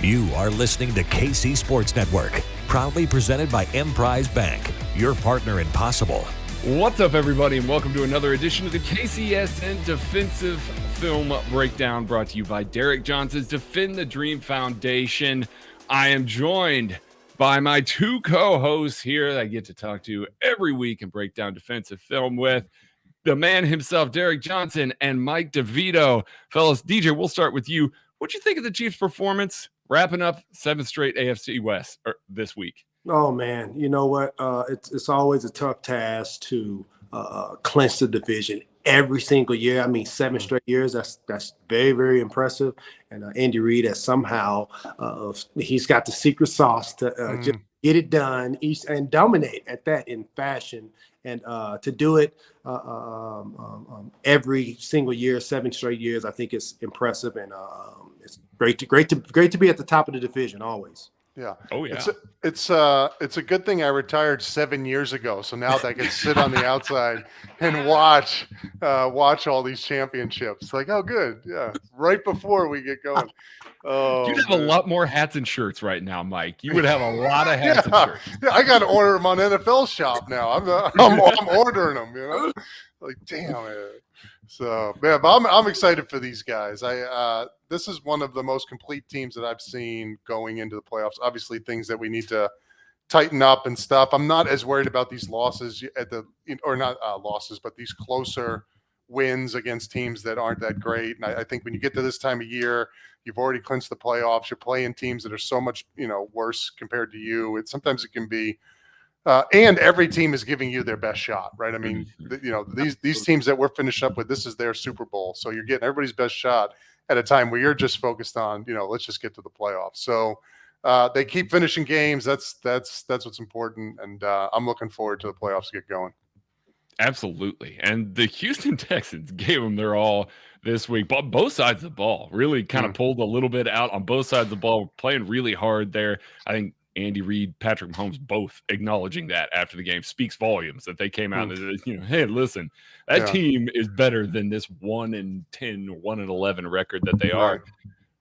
You are listening to KC Sports Network, proudly presented by Emprise Bank, your partner in possible. What's up, everybody, and welcome to another edition of the KCSN Defensive Film Breakdown, brought to you by Derrick Johnson's Defend the Dream Foundation. I am joined by my two co-hosts here that I get to talk to every week and break down defensive film with. The man himself, Derrick Johnson, and Mike DeVito. Fellas, DJ, we'll start with you. What'd you think of the Chiefs' performance wrapping up 7th straight AFC West this week? Oh, man. You know what? It's always a tough task to clinch the division every single year. I mean, 7 straight years, that's very, very impressive. And Andy Reid has somehow, he's got the secret sauce to just get it done and dominate at that in fashion. And to do it every single year, 7 straight years, I think it's impressive, and it's great to be at the top of the division always. Yeah. Oh yeah. It's a good thing I retired 7 years ago, so now that I can sit on the outside and watch all these championships. Like, oh, good, yeah. Right before we get going. Oh, you'd have a lot more hats and shirts right now, Mike. You would have a lot of hats and shirts. Yeah, I got to order them on NFL Shop now. I'm ordering them. You know, like damn it. So yeah, but I'm excited for these guys. This is one of the most complete teams that I've seen going into the playoffs. Obviously, things that we need to tighten up and stuff. I'm not as worried about these losses but these closer wins against teams that aren't that great. And I think when you get to this time of year, you've already clinched the playoffs. You're playing teams that are so much, worse compared to you. Sometimes it can be, and every team is giving you their best shot, right? I mean, these teams that we're finishing up with, this is their Super Bowl. So you're getting everybody's best shot at a time where you're just focused on, let's just get to the playoffs. So they keep finishing games. That's what's important. And I'm looking forward to the playoffs to get going. Absolutely. And the Houston Texans gave them their all this week. But both sides of the ball really kind of pulled a little bit out on both sides of the ball, playing really hard there. I think Andy Reid, Patrick Mahomes, both acknowledging that after the game speaks volumes that they came out and said, hey, listen, that team is better than this 1-10, 1-11 record that they are.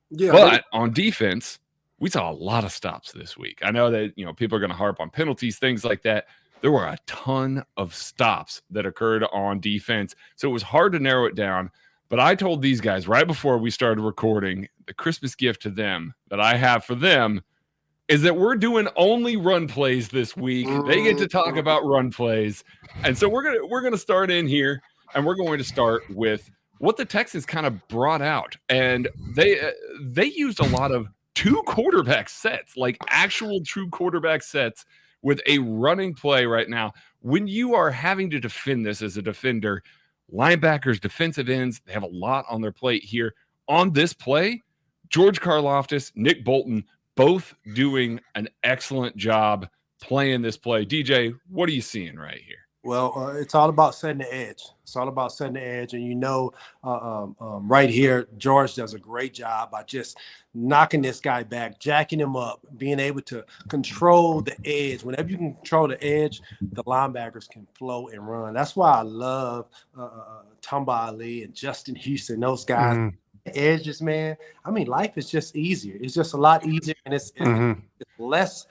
Yeah. But on defense, we saw a lot of stops this week. I know that, people are going to harp on penalties, things like that. There were a ton of stops that occurred on defense. So it was hard to narrow it down. But I told these guys right before we started recording, the Christmas gift to them that I have for them is that we're doing only run plays this week. They get to talk about run plays. And so we're gonna start in here, and we're going to start with what the Texans kind of brought out. And they used a lot of 2 quarterback sets, like actual true quarterback sets, with a running play right now. When you are having to defend this as a defender, linebackers, defensive ends, they have a lot on their plate here. On this play, George Karlaftis, Nick Bolton, both doing an excellent job playing this play. DJ, what are you seeing right here? Well, it's all about setting the edge. It's all about setting the edge. And, right here, George does a great job by just knocking this guy back, jacking him up, being able to control the edge. Whenever you can control the edge, the linebackers can flow and run. That's why I love Tamba Ali and Justin Houston, those guys. Edges, man. I mean, life is just easier. It's just a lot easier, and it's less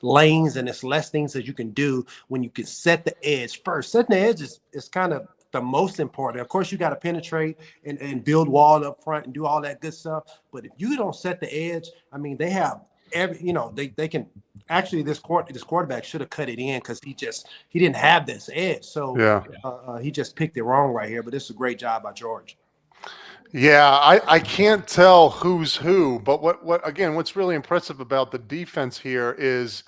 lanes, and it's less things that you can do when you can set the edge first. Setting the edge is kind of the most important. Of course, you got to penetrate and build wall up front and do all that good stuff. But if you don't set the edge, I mean, they have they can actually. This quarterback should have cut it in because he didn't have this edge. So he just picked it wrong right here. But it's a great job by George. Yeah, I can't tell who's who, but what's really impressive about the defense here is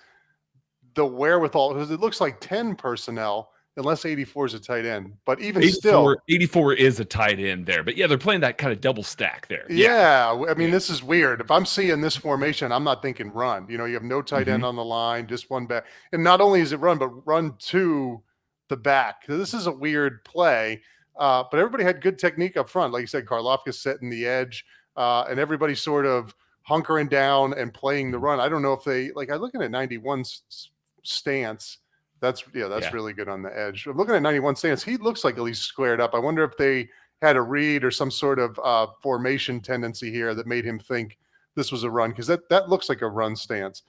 the wherewithal, because it looks like 10 personnel, unless 84 is a tight end. But even 84 is a tight end there. But yeah, they're playing that kind of double stack there. Yeah. I mean, this is weird. If I'm seeing this formation, I'm not thinking run. You have no tight end on the line, just one back. And not only is it run, but run to the back. So this is a weird play. But everybody had good technique up front. Like you said, Karlaftis setting the edge, and everybody sort of hunkering down and playing the run. I don't know if I'm looking at 91's stance. That's really good on the edge. I'm looking at 91 stance. He looks like at least squared up. I wonder if they had a read or some sort of formation tendency here that made him think this was a run, because that looks like a run stance.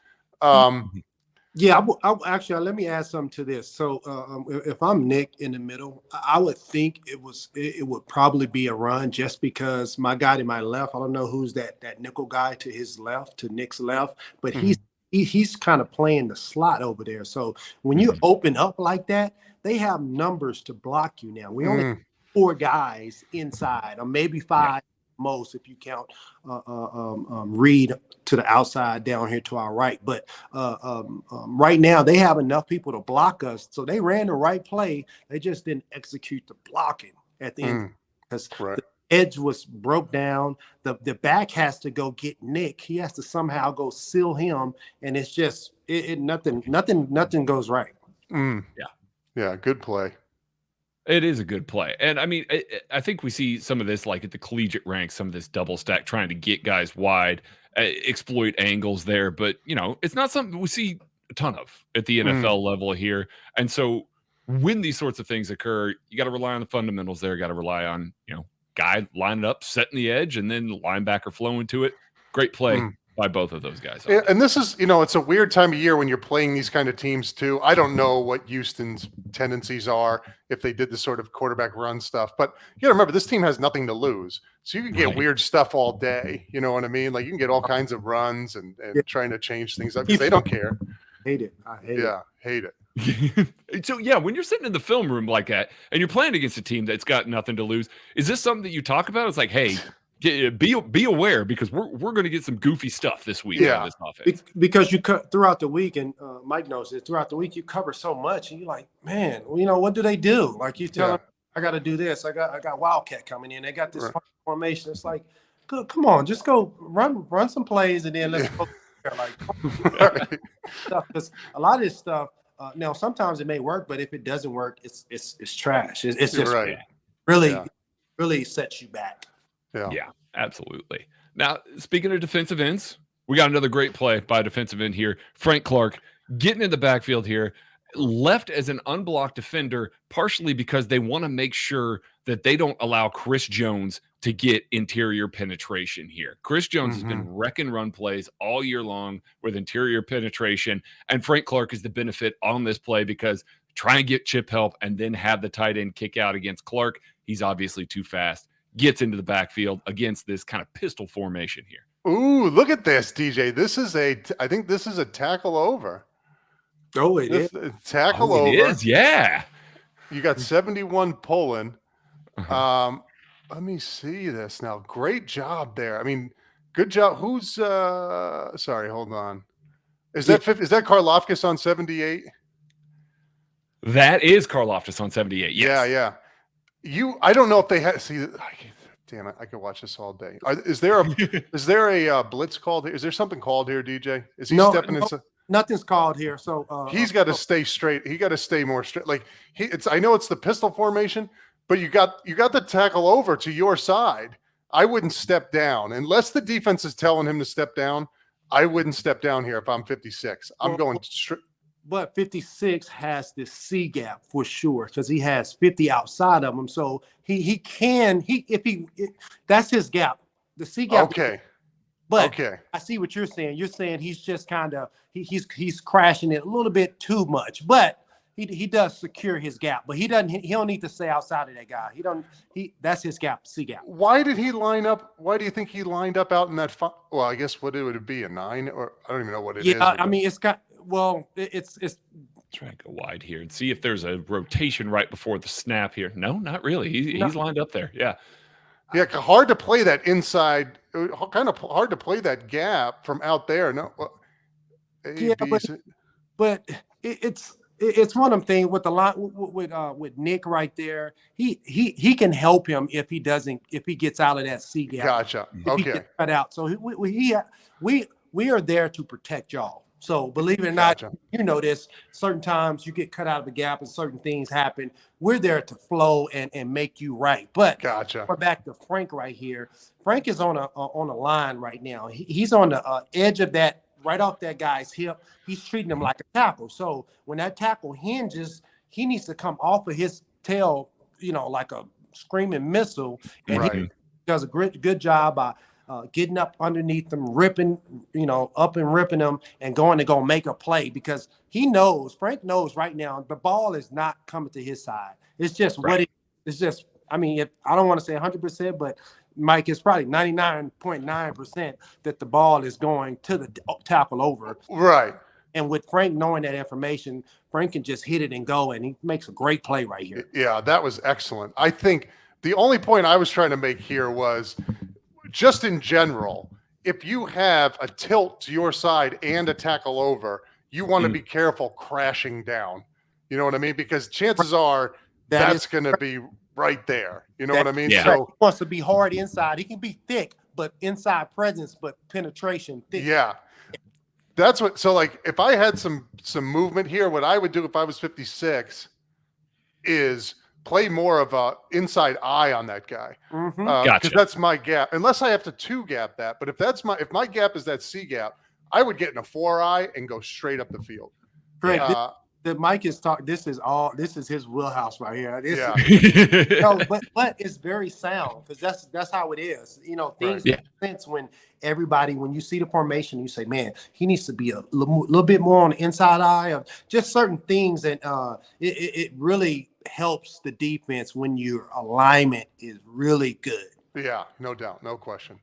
Yeah, actually, let me add something to this. So if I'm Nick in the middle, I would think it would probably be a run, just because my guy to my left, I don't know who's that nickel guy to his left, to Nick's left, but he's kind of playing the slot over there. So when you open up like that, they have numbers to block you now. We only have 4 guys inside, or maybe 5 most if you count Reed to the outside down here to our right. But right now they have enough people to block us. So they ran the right play. They just didn't execute the blocking at the end, because the edge was broke down. The back has to go get Nick. He has to somehow go seal him, and it's just nothing goes right. Yeah, good play. It is a good play. And I mean, I think we see some of this like at the collegiate ranks, some of this double stack, trying to get guys wide, exploit angles there. But, it's not something we see a ton of at the NFL level here. And so when these sorts of things occur, you got to rely on the fundamentals there. Got to rely on, guy lining up, setting the edge, and then linebacker flowing to it. Great play by both of those guys. Yeah, and this is, it's a weird time of year when you're playing these kind of teams too. I don't know what Houston's tendencies are if they did this sort of quarterback run stuff, but you got to remember, this team has nothing to lose. So you can get weird stuff all day. You know what I mean? Like, you can get all kinds of runs and trying to change things up, because they don't care. Hate it. I hate it. Hate it. So when you're sitting in the film room like that and you're playing against a team that's got nothing to lose, is this something that you talk about? It's like, hey, be aware, because we're going to get some goofy stuff this week on this offense. Because you cut throughout the week, and Mike knows it. Throughout the week, you cover so much, and you're like, man, what do they do? Like, you tell them, I got to do this. I got Wildcat coming in. They got this formation. It's like, good, come on, just go run some plays, and then let's go. Like, stuff, because a lot of this stuff. Now, sometimes it may work, but if it doesn't work, it's trash. It's just really sets you back. Yeah, absolutely. Now, speaking of defensive ends, we got another great play by a defensive end here. Frank Clark getting in the backfield here, left as an unblocked defender, partially because they want to make sure that they don't allow Chris Jones to get interior penetration here. Chris Jones has been wrecking run plays all year long with interior penetration, and Frank Clark is the benefit on this play, because try and get chip help and then have the tight end kick out against Clark. He's obviously too fast. Gets into the backfield against this kind of pistol formation here. Ooh, look at this, DJ. I think this is a tackle over. Oh, it is. Tackle over. It is, yeah. You got 71 pulling. Let me see this now. Great job there. I mean, good job. Who's sorry, hold on. Is that Karlaftis on 78? That is Karlaftis on 78. Yes. Yeah. I don't know if they had. See, damn it! I could watch this all day. Is there a blitz called here? Is there something called here, DJ? Is he stepping into? Nothing's called here. So he's got to stay straight. He got to stay more straight. Like I know it's the pistol formation, but you got the tackle over to your side. I wouldn't step down unless the defense is telling him to step down. I wouldn't step down here if I'm 56. I'm going straight. But 56 has this C gap for sure, because he has 50 outside of him. So that's his gap. The C gap. Okay. But I see what you're saying. You're saying he's just kind of he's crashing it a little bit too much. But he does secure his gap. But he don't need to stay outside of that guy. That's his gap, C gap. Why did he line up? Why do you think he lined up out in that? Well, I guess what it would be, a 9, or I don't even know what it is. Yeah, I mean, it's got. Well, it's try to go wide here and see if there's a rotation right before the snap here. No, not really. He's lined up there. Yeah. Hard to play that inside. Kind of hard to play that gap from out there. No. But it's one of them things with the lot with Nick right there. He can help him if he gets out of that C gap. Gotcha. Okay. He gets cut out. So we are there to protect y'all. So believe it or not, you know this, certain times you get cut out of the gap and certain things happen. We're there to flow and make you right. But we're back to Frank right here. Frank is on a line right now. He's on the edge of that, right off that guy's hip. He's treating him like a tackle. So when that tackle hinges, he needs to come off of his tail, like a screaming missile. And he does a good job getting up underneath them, ripping, up and ripping them, and going to go make a play because Frank knows right now the ball is not coming to his side. It's just it's just. I mean, if I don't want to say 100%, but Mike, it's probably 99.9% that the ball is going to the tackle over. Right. And with Frank knowing that information, Frank can just hit it and go, and he makes a great play right here. Yeah, that was excellent. I think the only point I was trying to make here was just in general, if you have a tilt to your side and a tackle over, you want to be careful crashing down. You know what I mean? Because chances are that's going to be right there. You know what I mean? Yeah. So he wants to be hard inside. He can be thick, but inside presence, but penetration thick. Yeah. That's what. So like, if I had some movement here, what I would do if I was 56 is play more of a inside eye on that guy. Gotcha. Because that's my gap. Unless I have to 2 gap that, but if my gap is that C gap, I would get in a 4 eye and go straight up the field. Great. That Mike is talking. This is his wheelhouse right here. But it's very sound because that's how it is. Things make sense when you see the formation, you say, man, he needs to be a little bit more on the inside eye of just certain things, and it really helps the defense when your alignment is really good. Yeah, no doubt, no question.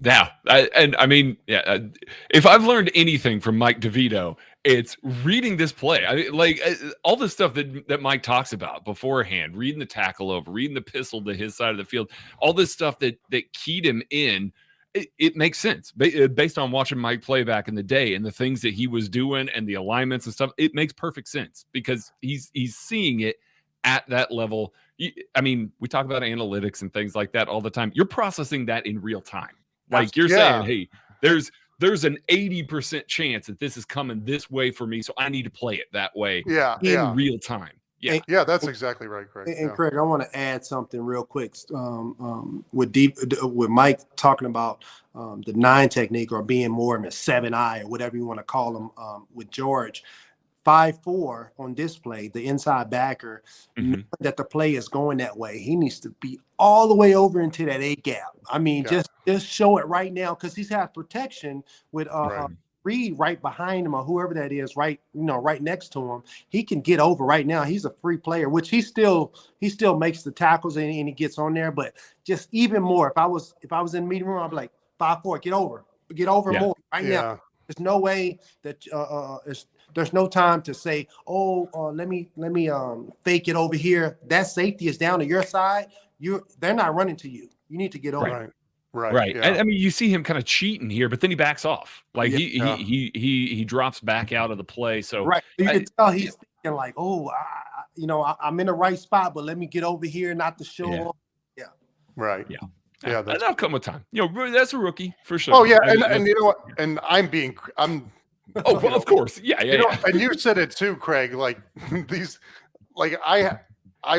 Yeah, if I've learned anything from Mike DeVito, it's reading this play. I mean, like all the stuff that Mike talks about beforehand, reading the tackle over, reading the pistol to his side of the field, all this stuff that keyed him in, it makes sense based on watching Mike play back in the day and the things that he was doing and the alignments and stuff. It makes perfect sense because he's seeing it at that level. I mean, we talk about analytics and things like that all the time. You're processing that in real time. Like you're saying, hey, there's an 80% chance that this is coming this way for me, so I need to play it that way in real time. Yeah, that's exactly right, Craig. And Craig, I want to add something real quick with Mike talking about the 9 technique or being more of a 7 eye or whatever you want to call them with George. 5-4 on display, the inside backer, that the play is going that way. He needs to be all the way over into that A gap. I mean, just show it right now because he's had protection with Reed right behind him or whoever that is, right next to him. He can get over right now. He's a free player, which he still makes the tackles and he gets on there. But just even more, if I was in the meeting room, I'd be like 5-4, get over more right now. There's no way that there's no time to say, let me fake it over here. That safety is down to your side. They're not running to you. You need to get over. Right. Yeah. I mean, you see him kind of cheating here, but then he backs off. Like he drops back out of the play. So you can tell he's thinking like, I'm in the right spot, but let me get over here, not to show off. Yeah. Right. Yeah. Yeah. That'll come with time. That's a rookie for sure. Oh yeah, and you know what? And I'm. Oh, well, of course. Yeah. And you said it too, Craig. Like these, like I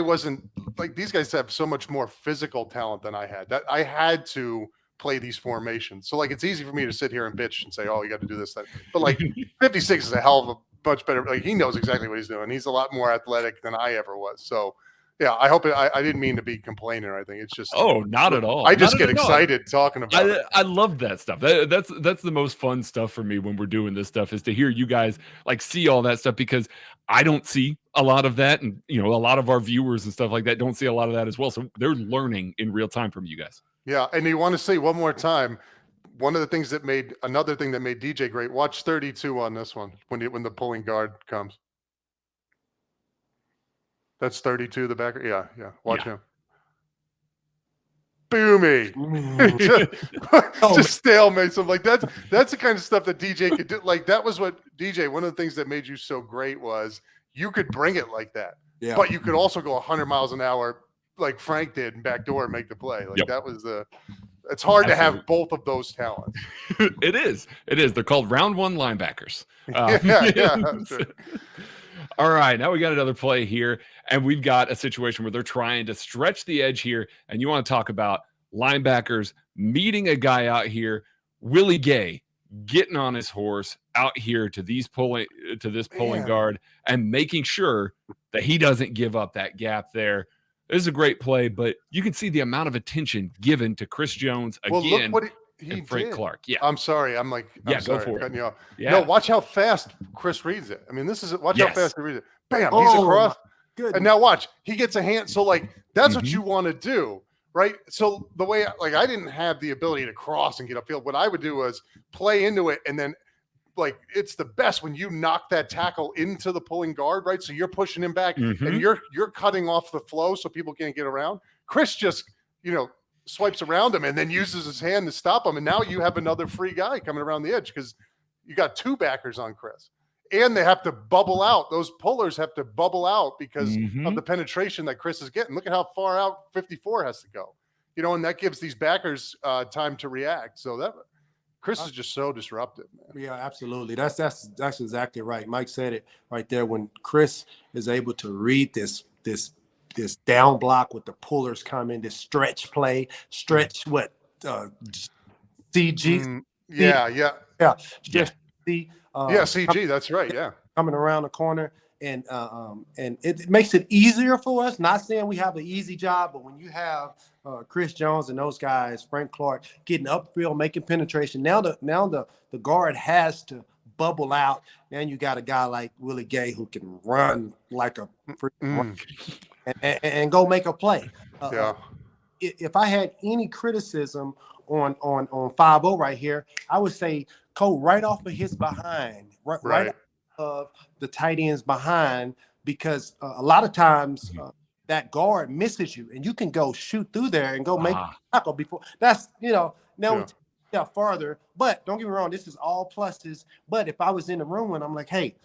wasn't like these guys have so much more physical talent than I had. That I had to play these formations. So like it's easy for me to sit here and bitch and say, "Oh, you got to do this." That. But like 56 is a hell of a much better. Like he knows exactly what he's doing. He's a lot more athletic than I ever was. So yeah, I hope I didn't mean to be complaining or anything. It's just not at all. I just get excited talking about it. I love that stuff. That's the most fun stuff for me when we're doing this stuff is to hear you guys like see all that stuff because I don't see a lot of that, and a lot of our viewers and stuff like that don't see a lot of that as well. So they're learning in real time from you guys. Yeah, and you want to say one more time. Another thing that made DJ great. Watch 32 on this one when the pulling guard comes. That's 32, the backer. Yeah. Watch him. Boomy. just stalemate. So like that's the kind of stuff that DJ could do. Like that was what DJ. One of the things that made you so great was you could bring it like that. Yeah. But you could also go 100 miles an hour like Frank did and backdoor and make the play. Like that was it's hard to have both of those talents. It is. They're called round 1 linebackers. That's right. All right, now we got another play here, and we've got a situation where they're trying to stretch the edge here, and you want to talk about linebackers meeting a guy out here, Willie Gay, getting on his horse out here to this pulling guard and making sure that he doesn't give up that gap there. This is a great play, but you can see the amount of attention given to Chris Jones again. Well, look what he and Frank did. Clark. Yeah. I'm sorry. I'm go sorry, for it. cutting you off. Yeah. No, watch how fast Chris reads it. I mean, watch how fast he reads it. Bam, he's Oh, across. Good. And now watch, he gets a hand. So like, that's what Mhm. you want to do, right? So the way, like, I didn't have the ability to cross and get upfield. What I would do was play into it, and then like, it's the best when you knock that tackle into the pulling guard, right? So you're pushing him back, Mhm. and you're cutting off the flow so people can't get around. Chris just, swipes around him and then uses his hand to stop him, and now you have another free guy coming around the edge because you got two backers on Chris. And they have to bubble out. Those pullers have to bubble out because of the penetration that Chris is getting. Look at how far out 54 has to go. And that gives these backers time to react. So that Chris is just so disruptive, man. Yeah, absolutely. That's exactly right. Mike said it right there. When Chris is able to read this down block with the pullers coming, this stretch play, CG. Yeah. CG. That's right. Yeah. Coming around the corner, and it makes it easier for us. Not saying we have an easy job, but when you have Chris Jones and those guys, Frank Clark, getting upfield, making penetration, now the guard has to bubble out. And you got a guy like Willie Gay who can run like a and go make a play. If I had any criticism on 5-0 right here, I would say Cole right off of his behind, right off of the tight end's behind, because a lot of times that guard misses you, and you can go shoot through there and go make a tackle before. That's now we take farther. But don't get me wrong, this is all pluses. But if I was in the room and I'm like, hey,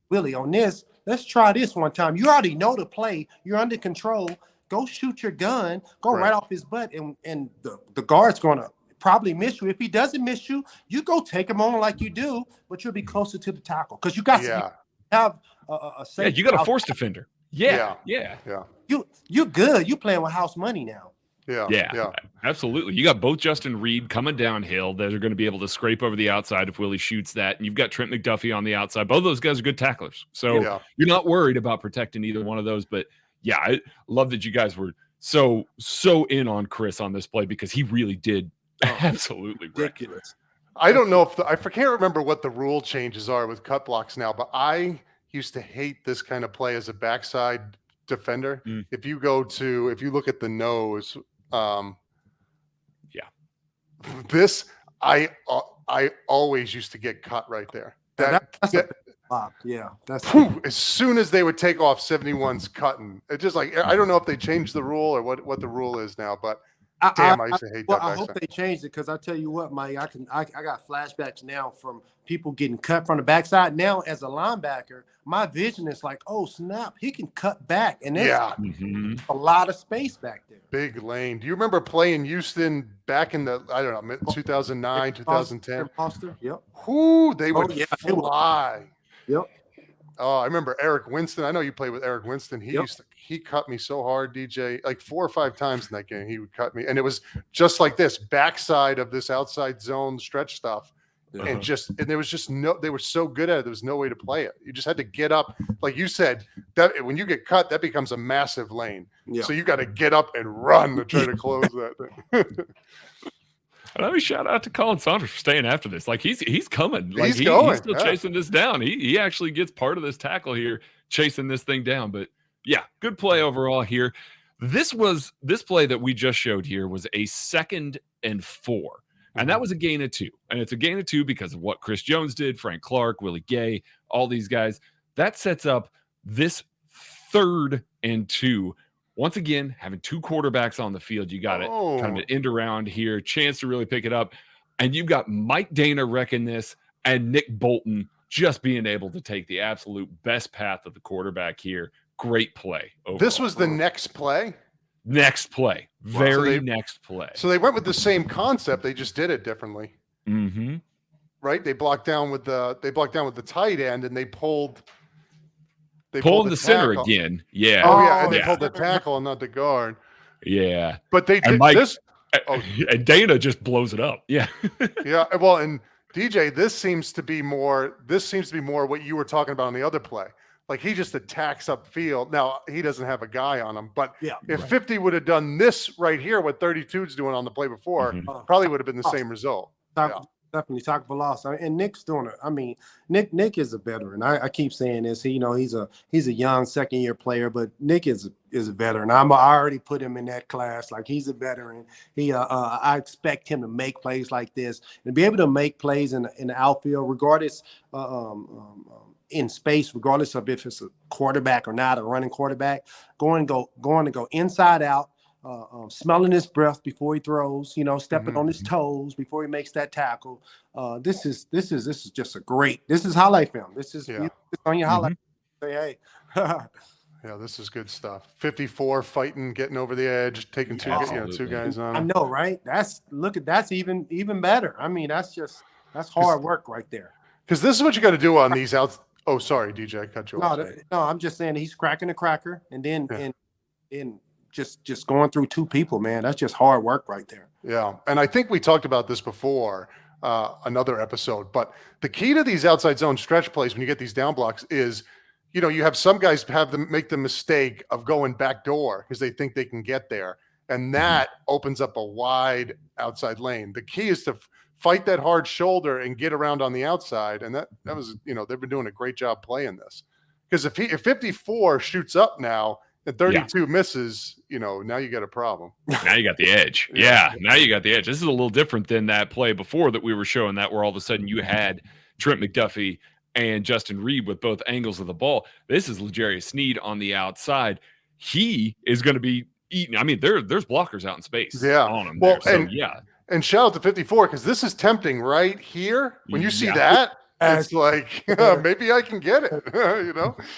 Willie, on this, let's try this one time. You already know the play. You're under control. Go shoot your gun. Go right off his butt, and the guard's going to probably miss you. If he doesn't miss you, you go take him on like you do, but you'll be closer to the tackle because you got to have a safe. Yeah, you got a force defender. Yeah. You good. You playing with house money now. Yeah, absolutely. You got both Justin Reed coming downhill that are going to be able to scrape over the outside if Willie shoots that. And you've got Trent McDuffie on the outside. Both of those guys are good tacklers. So you're not worried about protecting either one of those. But yeah, I love that you guys were so in on Chris on this play because he really did absolutely ridiculous. I don't know I can't remember what the rule changes are with cut blocks now, but I used to hate this kind of play as a backside defender. If you look at the nose, this I always used to get cut right there. That's a block. Yeah, as soon as they would take off, 71's cutting. It's just like, I don't know if they changed the rule or what the rule is now, but I used to hate that. I hope they changed it, because I tell you what, Mike, I got flashbacks now from people getting cut from the backside. Now, as a linebacker, my vision is like, oh snap, he can cut back, and there's a lot of space back there. Big lane. Do you remember playing Houston back in the 2009, 2010? Yep. Whoo, they would fly. Yep. Oh, I remember Eric Winston. I know you played with Eric Winston. He cut me so hard, DJ, like 4 or 5 times in that game. He would cut me, and it was just like this backside of this outside zone stretch stuff, and there was just they were so good at it. There was no way to play it. You just had to get up, like you said. That when you get cut, that becomes a massive lane. Yeah. So you got to get up and run to try to close that thing. And let me shout out to Colin Saunders for staying after this. Like he's coming. Like he's going. He's still chasing this down. He actually gets part of this tackle here, chasing this thing down. But yeah, good play overall here. This play that we just showed here was a 2nd and 4. And that was a gain of 2. And it's a gain of 2 because of what Chris Jones did, Frank Clark, Willie Gay, all these guys. That sets up this 3rd and 2. Once again, having 2 quarterbacks on the field, you got kind of an end around here, chance to really pick it up. And you've got Mike Dana wrecking this and Nick Bolton just being able to take the absolute best path of the quarterback here. Great play. Overall. This was the next play? Next play. Next play. So they went with the same concept. They just did it differently. Mm-hmm. Right? They blocked down with the tight end, and they pulled the center again. Yeah. Oh, yeah. And they pulled the tackle and not the guard. Yeah. But they did this. And Dana just blows it up. Yeah. Yeah. Well, and DJ, this seems to be more what you were talking about on the other play. like he just attacks upfield. Now he doesn't have a guy on him, but Yeah, if 50 would have done this right here, what 32's doing on the play before, probably would have been the same result. Definitely talk for loss. And Nick's doing it. I mean, Nick is a veteran. I keep saying this. He's a young second-year player, but Nick is a veteran. I already put him in that class. Like, he's a veteran. I expect him to make plays like this and be able to make plays in the outfield, regardless in space, regardless of if it's a quarterback or not, a running quarterback, going to go inside out. Smelling his breath before he throws, stepping on his toes before he makes that tackle. This is just a great. This is highlight film. This is on your highlight. Say, hey. Yeah, this is good stuff. 54 fighting, getting over the edge, taking two guys on. I know, right? That's even better. I mean, that's hard work right there. Because this is what you got to do on these outs. Oh, sorry, DJ, I cut you off. No, I'm just saying he's cracking a cracker, and then and just going through two people, man. That's just hard work right there. Yeah, and I think we talked about this before, another episode. But the key to these outside zone stretch plays when you get these down blocks is, you have some guys make the mistake of going back door because they think they can get there, and that opens up a wide outside lane. The key is to fight that hard shoulder and get around on the outside, and that was they've been doing a great job playing this. Because if 54 shoots up now and 32 misses, now you got a problem. Now you got the edge. Yeah, now you got the edge. This is a little different than that play before that we were showing that where all of a sudden you had Trent McDuffie and Justin Reed with both angles of the ball. This is L'Jarius Sneed on the outside. He is going to be eating. I mean, there's blockers out in space on him. Well, there. So, and shout out to 54 because this is tempting right here. When you see that, it's like, maybe I can get it,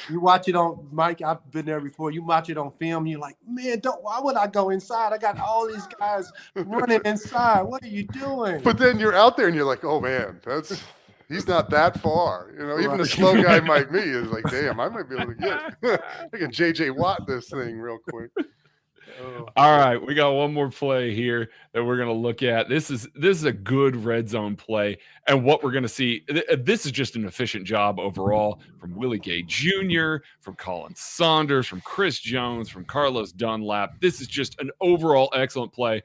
You watch it on, Mike, I've been there before. You watch it on film, you're like, man, why would I go inside? I got all these guys running inside. What are you doing? But then you're out there and you're like, oh, man, he's not that far. Even a slow guy like me is like, damn, I might be able to get I can JJ Watt this thing real quick. All right, we got one more play here that we're going to look at. This is a good red zone play, and what we're going to see, this is just an efficient job overall from Willie Gay Jr., from Colin Saunders, from Chris Jones, from Carlos Dunlap. This is just an overall excellent play.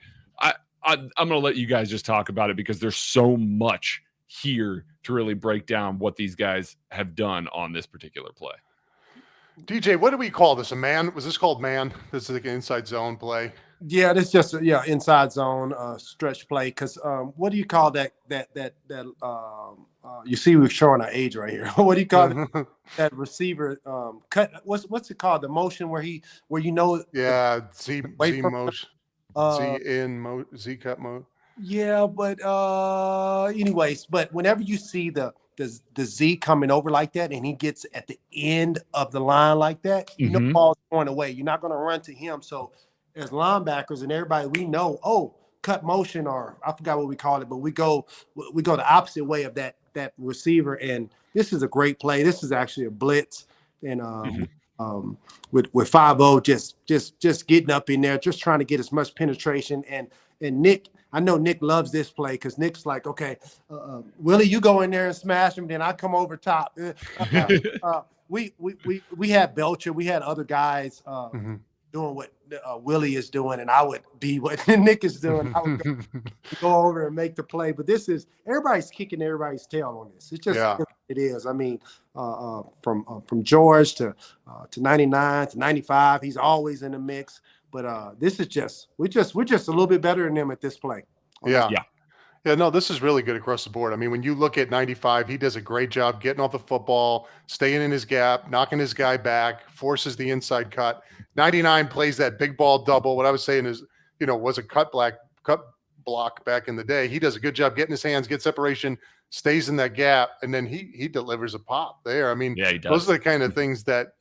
I'm going to let you guys just talk about it because there's so much here to really break down what these guys have done on this particular play. DJ, what do we call this? A man? Was this called man? This is like an inside zone play. Yeah, this just inside zone stretch play. Because what do you call that? You see, we're showing our age right here. What do you call it? That receiver cut? What's it called? The motion where Z motion, Z cut mode. Yeah, but anyways, but whenever you see the Z coming over like that and he gets at the end of the line like that, ball's going away. You're not going to run to him. So as linebackers and everybody, we know, cut motion, or I forgot what we call it, but we go the opposite way of that receiver. And this is a great play. This is actually a blitz. And with 5-0 just getting up in there, just trying to get as much penetration. And Nick, I know Nick loves this play because Nick's like, okay, Willie, you go in there and smash him, then I come over top. We had Belcher, we had other guys doing what Willie is doing, and I would be what Nick is doing. I would go over and make the play. But this is everybody's kicking everybody's tail on this. It's just it is. I mean, from George to 99 to 95, he's always in the mix. But this is we're just a little bit better than them at this play. Yeah. No, this is really good across the board. I mean, when you look at 95, he does a great job getting off the football, staying in his gap, knocking his guy back, forces the inside cut. 99 plays that big ball double. What I was saying is, was a cut block back in the day. He does a good job getting his hands, get separation, stays in that gap, and then he delivers a pop there. I mean, he does. Those are the kind of things that,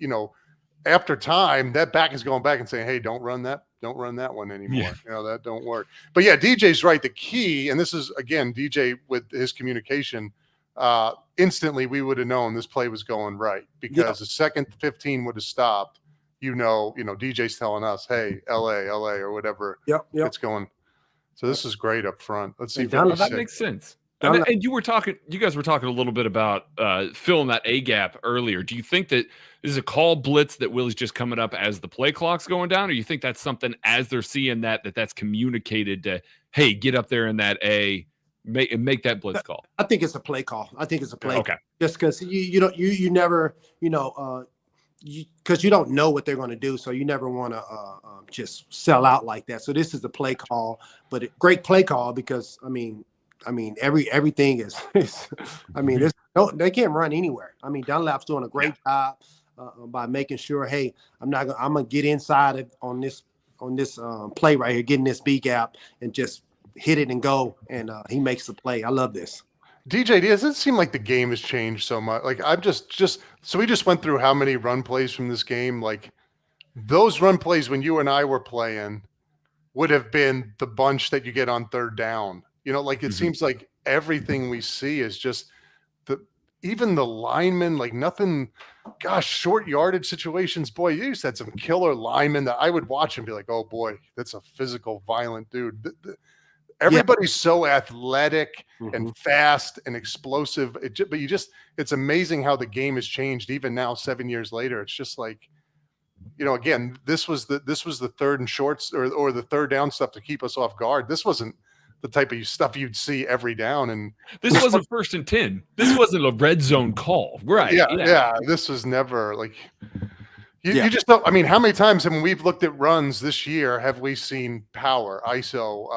after time, that back is going back and saying, hey, don't run that one anymore. That don't work. But yeah, DJ's right. The key, and this is again, DJ with his communication, instantly we would have known this play was going right because the second 15 would have stopped. DJ's telling us, hey, LA, or whatever. Yep. It's going. So this is great up front. Let's see. That makes sense. And you guys were talking a little bit about filling that A gap earlier. Do you think that this is a call blitz that Willie's just coming up as the play clock's going down, or you think that's something as they're seeing that's communicated to, hey, get up there in that A, make that blitz call? I think it's a play call. I think it's a play. Okay. Just because you never, because you don't know what they're going to do, so you never want to just sell out like that. So this is a play call, but a great play call because everything is they can't run anywhere. I mean, Dunlap's doing a great job by making sure, hey, I'm gonna get inside it on this play right here, getting this B gap and just hit it and go, and he makes the play. I love this. DJ, does it seem like the game has changed so much? Like I'm just so we just went through how many run plays from this game. Like those run plays when you and I were playing would have been the bunch that you get on third down. Like it seems like everything we see is just even the linemen, like nothing, gosh, short yardage situations. Boy, you used to have some killer linemen that I would watch and be like, oh boy, that's a physical, violent dude. Everybody's so athletic and fast and explosive. But it's amazing how the game has changed even now, 7 years later. It's just like, again, this was the third and shorts or the third down stuff to keep us off guard. This wasn't the type of stuff you'd see every down. And this wasn't 1st and 10. This wasn't a red zone call. Right. Yeah. This was never like, you just don't. I mean, how many times when we've looked at runs this year have we seen power, ISO,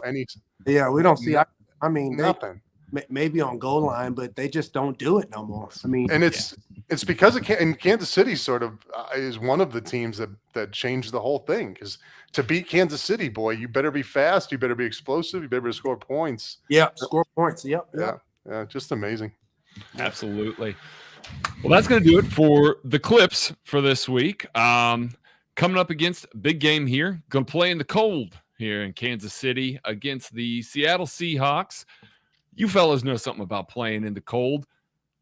any? Yeah, we don't see. I mean, nothing. Maybe on goal line, but they just don't do it no more. I mean, and it's because and Kansas City sort of is one of the teams that changed the whole thing. Because to beat Kansas City, boy, you better be fast, you better be explosive, you better score points. Yeah, score points. Yep. Yeah, just amazing. Absolutely. Well, that's going to do it for the clips for this week. Coming up against a big game here. Going to play in the cold here in Kansas City against the Seattle Seahawks. You fellas know something about playing in the cold.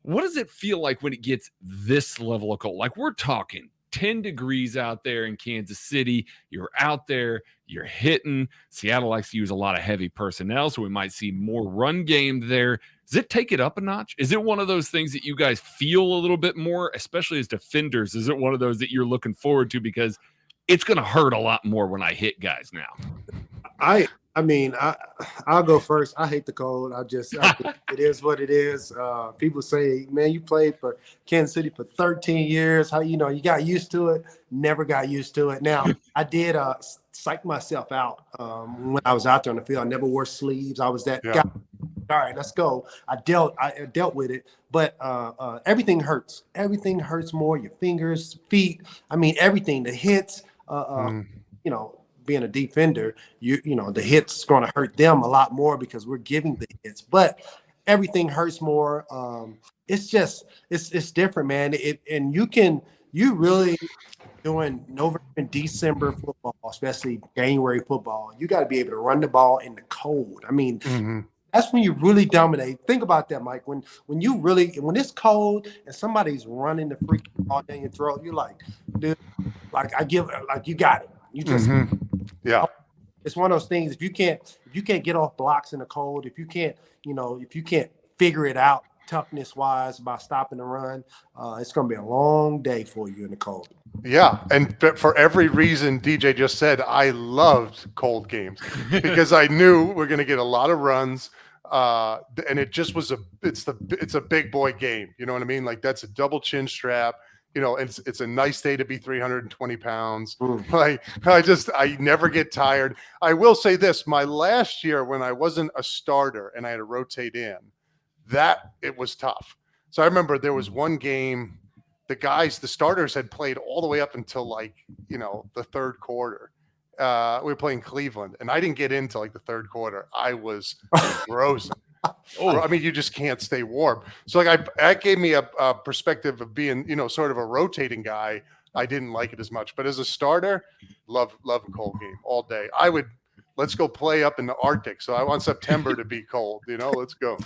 What does it feel like when it gets this level of cold? Like we're talking 10 degrees out there in Kansas City. You're out there, you're hitting. Seattle likes to use a lot of heavy personnel, so we might see more run game there. Does it take it up a notch? Is it one of those things that you guys feel a little bit more, especially as defenders? Is it one of those that you're looking forward to because it's going to hurt a lot more when I hit guys now? I'll go first. I hate the cold. It is what it is. People say, man, you played for Kansas City for 13 years. How, you got used to it. Never got used to it. Now, I did psych myself out when I was out there on the field. I never wore sleeves. I was that guy. All right, let's go. I dealt with it, but everything hurts. Everything hurts more. Your fingers, feet. I mean, everything. The hits. Being a defender, the hits going to hurt them a lot more because we're giving the hits. But everything hurts more. It's just it's different, man. You really doing November and December football, especially January football. You got to be able to run the ball in the cold. I mean. That's when you really dominate. Think about that, Mike. When it's cold and somebody's running the freaking ball down your throat, you're like, dude, you got it. You just It's one of those things. If you can't get off blocks in the cold, if you can't figure it out toughness wise by stopping the run, it's gonna be a long day for you in the cold. Yeah, and for every reason DJ just said, I loved cold games because I knew we're going to get a lot of runs, and it just was it's a big boy game. You know what I mean? Like that's a double chin strap. It's a nice day to be 320 pounds. Like I never get tired. I will say this: my last year when I wasn't a starter and I had to rotate in, that it was tough. So I remember there was one game. The starters had played all the way up until the third quarter. We were playing Cleveland, and I didn't get into the third quarter. I was frozen. I mean, you just can't stay warm. So that gave me a perspective of being, sort of a rotating guy. I didn't like it as much, but as a starter, love a cold game all day. Let's go play up in the Arctic. So I want September to be cold, let's go.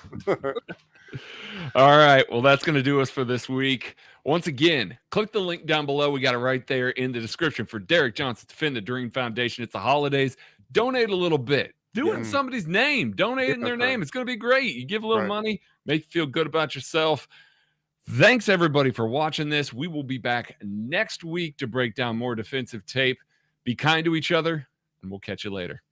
All right. Well, that's going to do us for this week. Once again, click the link down below. We got it right there in the description for Derrick Johnson to Defend the Dream Foundation. It's the holidays. Donate a little bit. Do it in somebody's name. Donate it in their name. It's going to be great. You give a little money, make you feel good about yourself. Thanks, everybody, for watching this. We will be back next week to break down more defensive tape. Be kind to each other, and we'll catch you later.